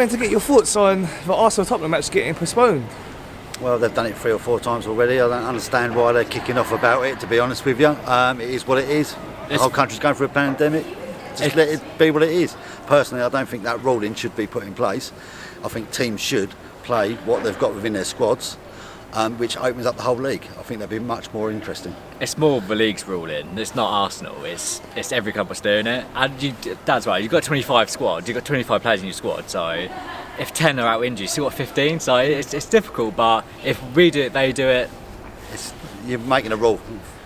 To get your thoughts on the Arsenal-Tottenham match getting postponed. Well, they've done it 3 or 4 times already. I don't understand why they're kicking off about it, to be honest with you. It is what it is. The whole country's going through a pandemic. Just let it be what it is. Personally, I don't think that ruling should be put in place. I think teams should play what they've got within their squads, which opens up the whole league. I think that'd be much more interesting. It's more the league's ruling. It's not Arsenal. It's every club that's doing it. And that's right. You've got 25 squads. You've got 25 players in your squad. So if 10 are out injured, you still got 15. So it's difficult. But if we do it, they do it. You're making a rule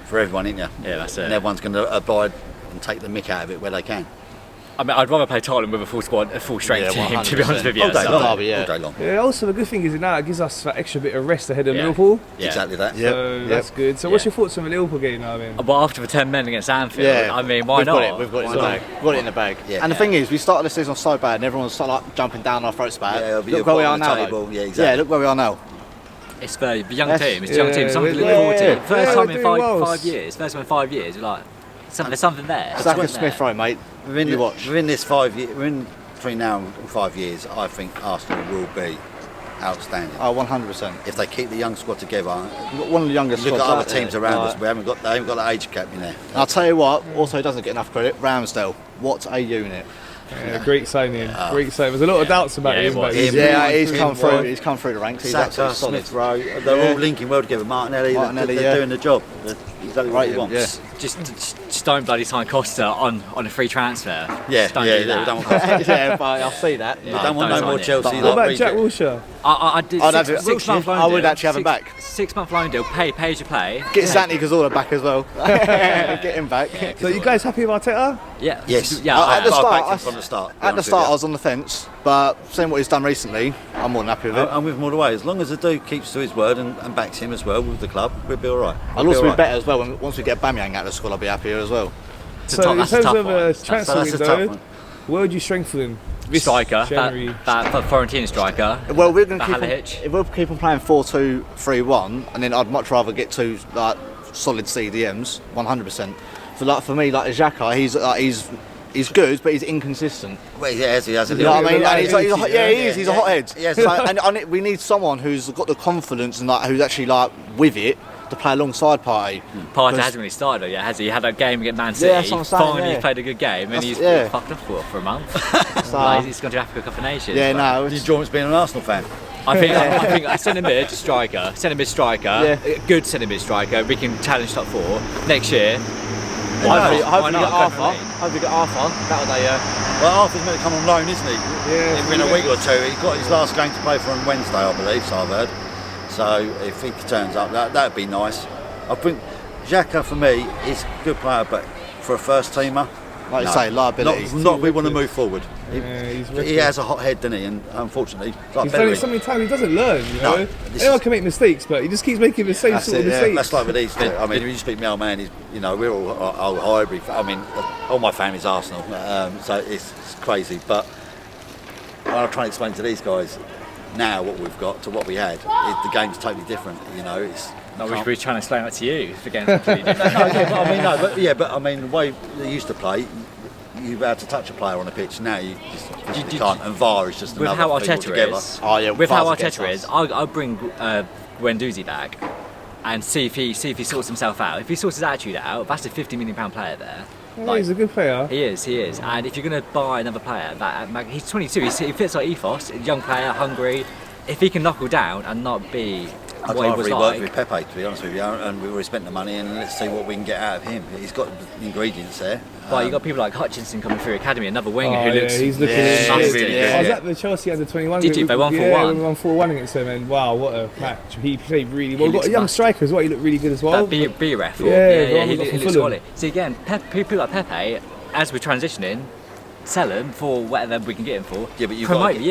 for everyone, aren't you? Yeah, that's it. And everyone's going to abide and take the mick out of it where they can. I mean, I'd rather play Tottenham with a full squad, a full strength team, to be honest with you. All day long. So. All day long. Yeah, also the good thing is now it gives us that extra bit of rest ahead of Liverpool. Yeah. Exactly that. So that's good. So what's your thoughts on the Liverpool game now, then? But after the 10 men against Anfield, I mean, why not? We've got it in the bag. We've got it in the bag. Yeah. And the thing is, we started the season off so bad and everyone's started like jumping down our throats about it. Yeah, look where we are now. Yeah, exactly. Yeah, look where we are now. It's the young team. It's the young team. Something to look forward to. First time in 5 years. First time in 5 years. Like, there's something there. Zach Smith Rowe, mate. Within this 5 years, between now and 5 years, I think Arsenal will be outstanding. Oh, 100%. If they keep the young squad together. We've got one of the youngest Look squads at out other teams there. around us. They haven't got the age gap in there. I'll tell you what, also doesn't get enough credit, Ramsdale. What a unit. Yeah, great signing. Great signing. There's a lot of doubts about him, but he's come through. He's come through the ranks. He's absolutely solid. Smith Rowe, they're all linking well together. Martinelli, they're doing the job. They're exactly what he wants. Yeah. Just don't bloody sign Costa on a free transfer. Yeah, just don't do that. We don't want Yeah, but I'll see that. We don't want no more Chelsea. What about Jack Wilshere? I would actually have him back. 6-month loan deal. Pay as you play. Get Santi Cazorla back as well. Get him back. So you guys happy with Arteta? Yeah. Yes. Yeah. At the start, from the start. At the start, I was on the fence, but seeing what he's done recently, I'm more than happy with it. I'm with him all the way. As long as the dude keeps to his word and backs him as well with the club, we'll be all right. I'll also be better as well. Once we get Bamiyang out of the squad, I'll be happier as well. So in terms of transfer that's a tough window, one. where would you strengthen? Striker, January. that Fiorentina striker. Well, we're going to Halahich. if we'll keep on playing 4-2-3-1, and then I'd much rather get 2 like solid CDMs, 100%. For me, like Xhaka, he's good, but he's inconsistent. Well, he has a You know what I mean? And he is. He's a hothead. Yes. So, and we need someone who's got the confidence and like who's actually like with it to play alongside Partey. Partey hasn't really started though yet, has he? He had a game against Man City. Yeah, that's what I'm saying, Finally played a good game, and he's fucked up for a month. He's gone to Africa Cup of Nations. Yeah, no. Do you enjoy being an Arsenal fan? I think a centre mid striker, good centre mid striker. We can challenge top 4 next year. Hopefully we get Arthur. That'll day, Well, Arthur's meant to come on loan, isn't he? Yeah. In a week or 2. He's got his last game to play for on Wednesday, I believe, so I've heard. So if he turns up, that'd be nice. I think Xhaka for me is a good player, but for a first teamer, like you say, liability. We want to move forward. Yeah, he has a hot head, doesn't he? And unfortunately, he's done it so many times. He doesn't learn. You know, anyone can make mistakes, but he just keeps making the same sort of mistakes. That's like with these two. I mean, when you speak to my old man, we're all Highbury. I mean, all my family's Arsenal, so it's crazy. But when I try and explain to these guys now what we've got to what we had, the game's totally different. It's. No, we're trying to explain that to you. The game's completely different. But I mean, the way they used to play, you had to touch a player on a pitch. Now you just can't. And VAR is just with another how thing Arteta altogether. is. With how Arteta is, I'll bring Guendouzi back and see if he sorts himself out. If he sorts his attitude out, that's a £50 million player there. Yeah, he's a good player. He is. And if you're going to buy another player, he's 22. He fits our ethos. A young player, hungry. If he can knuckle down and not be. I'd rather he worked with Pepe, to be honest with you, and we've already spent the money, and let's see what we can get out of him. He's got the ingredients there. Well, you've got people like Hutchinson coming through Academy, another winger who looks. He's looking really good. I was at the Chelsea under 21. Did you? They won 4-1. Yeah, we won 4-1 against them, and wow, what a match! He played really well. We've got a young striker as well. He looked really good as well. B-Ref. Yeah, he looks quality. See again, people like Pepe, as we're transitioning. Sell him for whatever we can get him for. Yeah, but you've promote the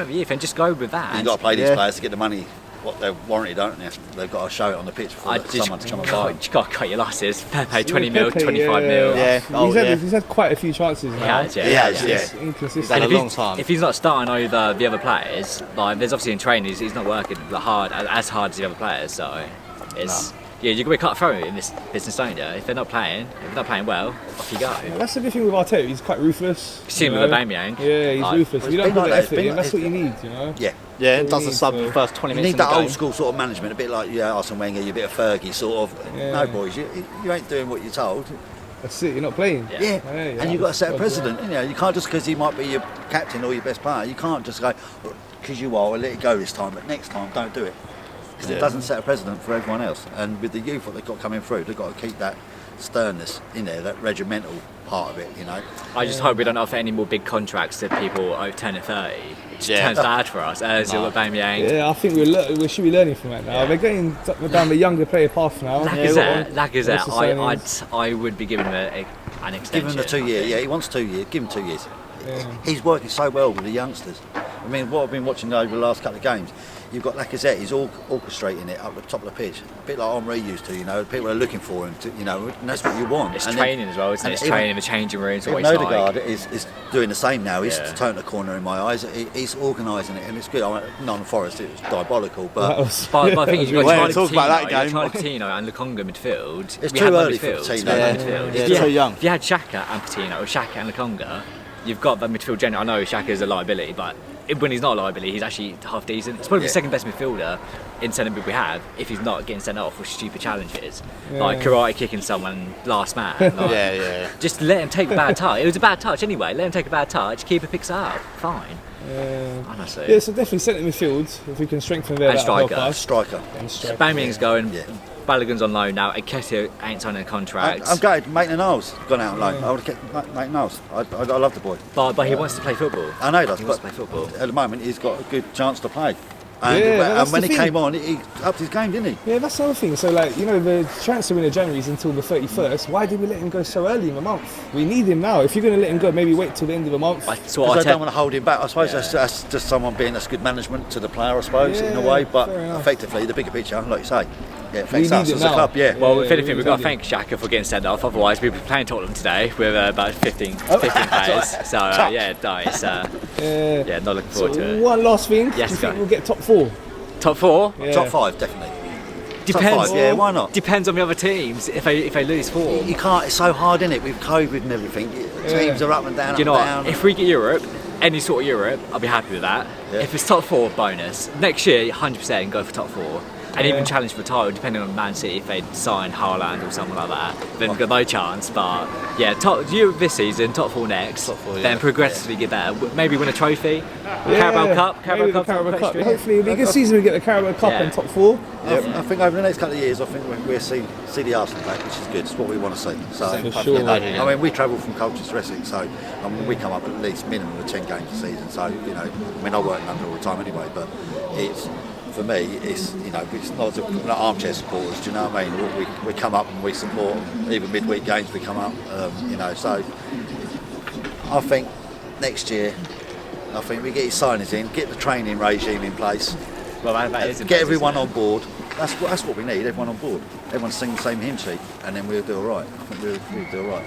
youth, and just go with that. You've got to play these players to get the money. What they're warranted, don't they? They've got to show it on the pitch for someone to come and buy. You've got to cut your losses. Pepe 20 mil, 25 mil. Yeah. He's had quite a few chances now. He has. It's inconsistent. He's had a long time. If he's not starting over the other players, like there's obviously in training, he's not working as hard as the other players. So it's Yeah, you've got to be cutthroat in this business, don't you? If they're not playing well, off you go. Yeah, that's the good thing with Arteta. He's quite ruthless. Seen you with know. Aubameyang. Yeah, he's Like, ruthless. it's You don't been put like the that, effort it's in. been That's what like- you need, you know. Yeah. Yeah, and What does you the need, sub so- the first 20 You minutes need in that the old game. school sort of management, a bit like Arsene Wenger, you bit of Fergie sort of. Yeah. No, boys, you ain't doing what you're told. That's it. You're not playing. Yeah. Yeah, Yeah, and you've got to set a that's precedent. You know, you can't just because he might be your captain or your best player. You can't just go because you are. Well, let it go this time, but next time don't do it because it doesn't set a precedent for everyone else. And with the youth what they've got coming through, they've got to keep that sternness in there, that regimental part of it. You know. I just hope we don't offer any more big contracts to people over 10 and 30. It just turns bad for us. Ozil, Aubameyang. Yeah, I think we should be learning from that now. Yeah. They're getting down the younger player path now. Lacazette, What's the signings? I would be giving him an extension. Give him the 2 year. I Yeah, think. he wants 2 years. Give him 2 years. Yeah. He's working so well with the youngsters. I mean, what I've been watching over the last couple of games, you've got Lacazette. He's all orchestrating it up the top of the pitch, a bit like Henry used to. You know, people are looking for him. To, you know, and that's what you want. It's And training as well, isn't it? and It's even- training in the changing rooms. What Even he's Odegaard like. is doing the same now. He's Yeah. turned the corner in my eyes. He's organising it, and it's good. I mean, non-Forest, it was diabolical, That but was- But I think you've got Well, Charlie talk about that Coutinho, game. Charlie Coutinho and Lukonga midfield. It's We too have no early for midfield. Coutinho, We have no yeah. midfield. Yeah, If you too had- young. If you had Xhaka and Coutinho, or Xhaka and Lukonga, you've got that midfield general. I know Xhaka is a liability, but when he's not a liability, he's actually half decent. He's probably the second best midfielder in centre mid we have if he's not getting sent off with stupid challenges. Like karate kicking someone last man. Like, Yeah. Just let him take a bad touch. It was a bad touch anyway. Let him take a bad touch. Keeper picks it up. Fine. Honestly. Yeah, so definitely centre midfield. If we can strengthen there, And that'll help striker. us. striker. And striker. Aubameyang's going. Yeah. Balogun's on loan now. Nketiah ain't signing a contract. I'm gutted. Maitland Niles gone out on loan. I would have kept Maitland Niles. I love the boy. But he wants to play football. I know he does, He wants but to play football. at the moment he's got a good chance to play. And, Yeah, and that's when the he thing. came on, he upped his game, didn't he? Yeah, that's the other thing. So, like, you know, the transfer window January is until the 31st. Why did we let him go so early in the month? We need him now. If you're going to let him go, maybe wait till the end of the month. That's Because what I Arteta- don't want to hold him back. I suppose that's just someone being that's good management to the player, I suppose, in a Yeah, way. But fair enough. effectively, the bigger picture, like you say, yeah, it We affects need us it as now. a club. Yeah. Well, Yeah, if anything, we we've got to really thank Xhaka for getting sent off. Otherwise, we'd be playing Tottenham today with about 15 players. So, yeah, no, it's, yeah, not looking forward to it. One last thing. Yes, do you think go. we'll get top 4? Top 4? Yeah. Top 5, definitely. Depends. Top 5, yeah, why not? Depends on the other teams if they lose form. You can't. It's so hard, isn't it, with COVID and everything. Teams are up and down. Do you know up what? and down. If we get Europe, any sort of Europe, I'll be happy with that. Yeah. If it's top 4, bonus. Next year, 100% go for top 4. And even challenge for the title, depending on Man City, if they sign Haaland or someone like that, then we've got no chance. But yeah, top Europe this season, top 4 next, then progressively get better. Maybe win a trophy, Carabao Cup, Maybe the Carabao Cup. Hopefully, it'll be a good season. We get the Carabao Cup Yeah. and top 4. I think over the next couple of years, I think we'll see the Arsenal back, which is good. It's what we want to see. So, For sure. you know, I mean, we travel from Colchester to Essex, so I mean, we come up at least minimum of 10 games a season. So, you know, I mean, I work in London all the time anyway, but it's for me, it's you know, it's not we're not armchair supporters. Do you know what I mean? We come up and we support. Even midweek games, we come up. You know, so I think next year, I think we get his signings in, get the training regime in place. Well, that is Get everyone on board. That's what we need. Everyone on board. Everyone sing the same hymn sheet, and then we'll do all right. I think we'll do all right.